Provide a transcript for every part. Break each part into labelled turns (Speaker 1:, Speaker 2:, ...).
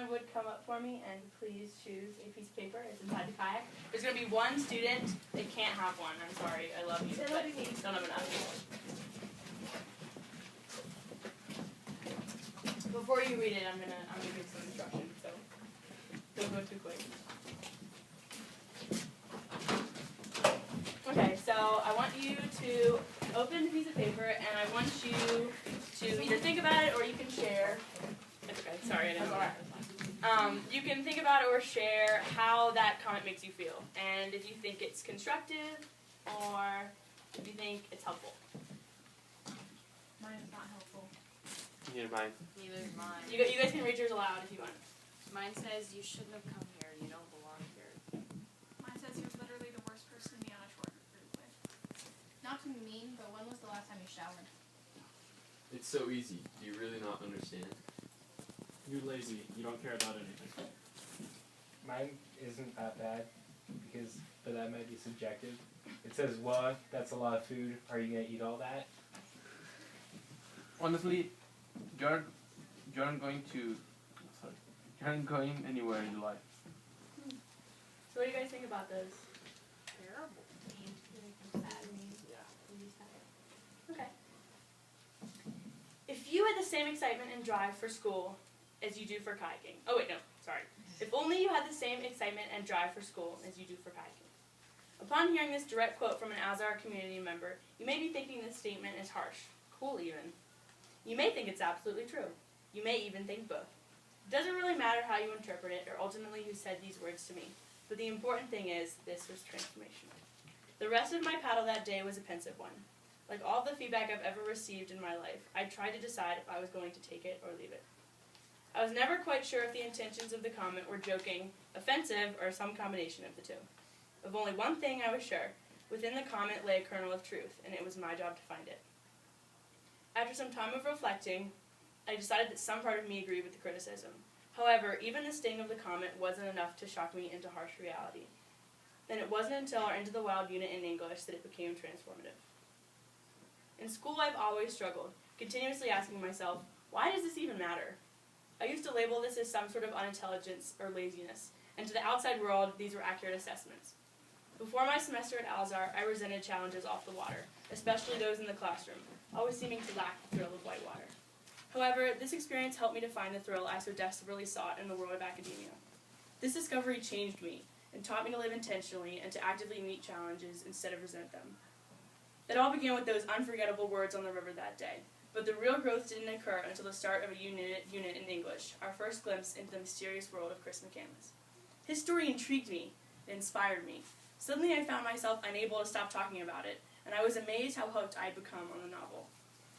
Speaker 1: someone would come up for me and please choose a piece of paper. It's inside the kayak. There's going to be one student that can't have one. I'm sorry. I love you, but don't have enough. Before you read it, I'm gonna give some instructions, so don't go too quick. Okay, so I want you to open the piece of paper, and I want you to either think about it or you can share. It's okay. Sorry, I didn't know that. You can think about it or share how that comment makes you feel, and if you think it's constructive or if you think it's helpful.
Speaker 2: Mine is not helpful.
Speaker 3: Neither mine.
Speaker 4: Neither is mine.
Speaker 1: You guys can read yours aloud if you want.
Speaker 4: Mine says you shouldn't have come here. You don't belong here.
Speaker 2: Mine says you're literally the worst person to be on a short group with. Not to be mean, but when was the last time you showered?
Speaker 5: It's so easy. Do you really not understand?
Speaker 6: You're lazy. You don't care about anything.
Speaker 7: Mine isn't that bad, but that might be subjective. It says, well, that's a lot of food. Are you going to eat all that?
Speaker 3: Honestly, you aren't going anywhere in life.
Speaker 1: So what do you guys think about this?
Speaker 4: Terrible.
Speaker 1: Okay. If you had the same excitement and drive for school as you do for kayaking. Oh wait, no, sorry. If only you had the same excitement and drive for school as you do for kayaking. Upon hearing this direct quote from an Alzar community member, you may be thinking this statement is harsh, cool even. You may think it's absolutely true. You may even think both. It doesn't really matter how you interpret it or ultimately who said these words to me, but the important thing is this was transformational. The rest of my paddle that day was a pensive one. Like all the feedback I've ever received in my life, I tried to decide if I was going to take it or leave it. I was never quite sure if the intentions of the comment were joking, offensive, or some combination of the two. Of only one thing I was sure. Within the comment lay a kernel of truth, and it was my job to find it. After some time of reflecting, I decided that some part of me agreed with the criticism. However, even the sting of the comment wasn't enough to shock me into harsh reality. Then it wasn't until our Into the Wild unit in English that it became transformative. In school, I've always struggled, continuously asking myself, why does this even matter? I used to label this as some sort of unintelligence or laziness, and to the outside world, these were accurate assessments. Before my semester at Alzar, I resented challenges off the water, especially those in the classroom, always seeming to lack the thrill of white water. However, this experience helped me to find the thrill I so desperately sought in the world of academia. This discovery changed me and taught me to live intentionally and to actively meet challenges instead of resent them. It all began with those unforgettable words on the river that day, but the real growth didn't occur until the start of a unit in English, our first glimpse into the mysterious world of Chris McCandless. His story intrigued me, it inspired me. Suddenly I found myself unable to stop talking about it, and I was amazed how hooked I had become on the novel.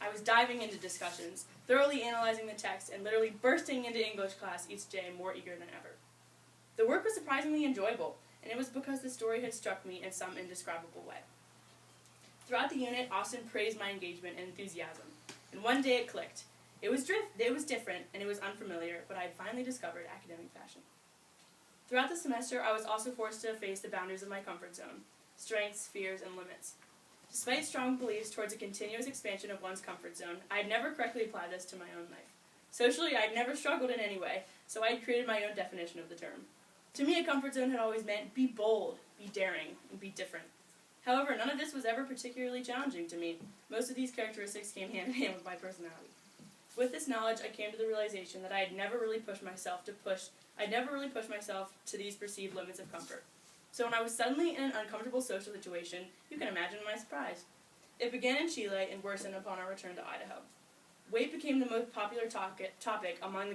Speaker 1: I was diving into discussions, thoroughly analyzing the text, and literally bursting into English class each day more eager than ever. The work was surprisingly enjoyable, and it was because the story had struck me in some indescribable way. Throughout the unit, Austin praised my engagement and enthusiasm, and one day it clicked. It was different, and it was unfamiliar, but I had finally discovered academic passion. Throughout the semester, I was also forced to face the boundaries of my comfort zone, strengths, fears, and limits. Despite strong beliefs towards a continuous expansion of one's comfort zone, I had never correctly applied this to my own life. Socially, I had never struggled in any way, so I had created my own definition of the term. To me, a comfort zone had always meant be bold, be daring, and be different. However, none of this was ever particularly challenging to me. Most of these characteristics came hand in hand with my personality. With this knowledge, I came to the realization that I had never really pushed myself to these perceived limits of comfort. So when I was suddenly in an uncomfortable social situation, you can imagine my surprise. It began in Chile and worsened upon our return to Idaho. Weight became the most popular topic among the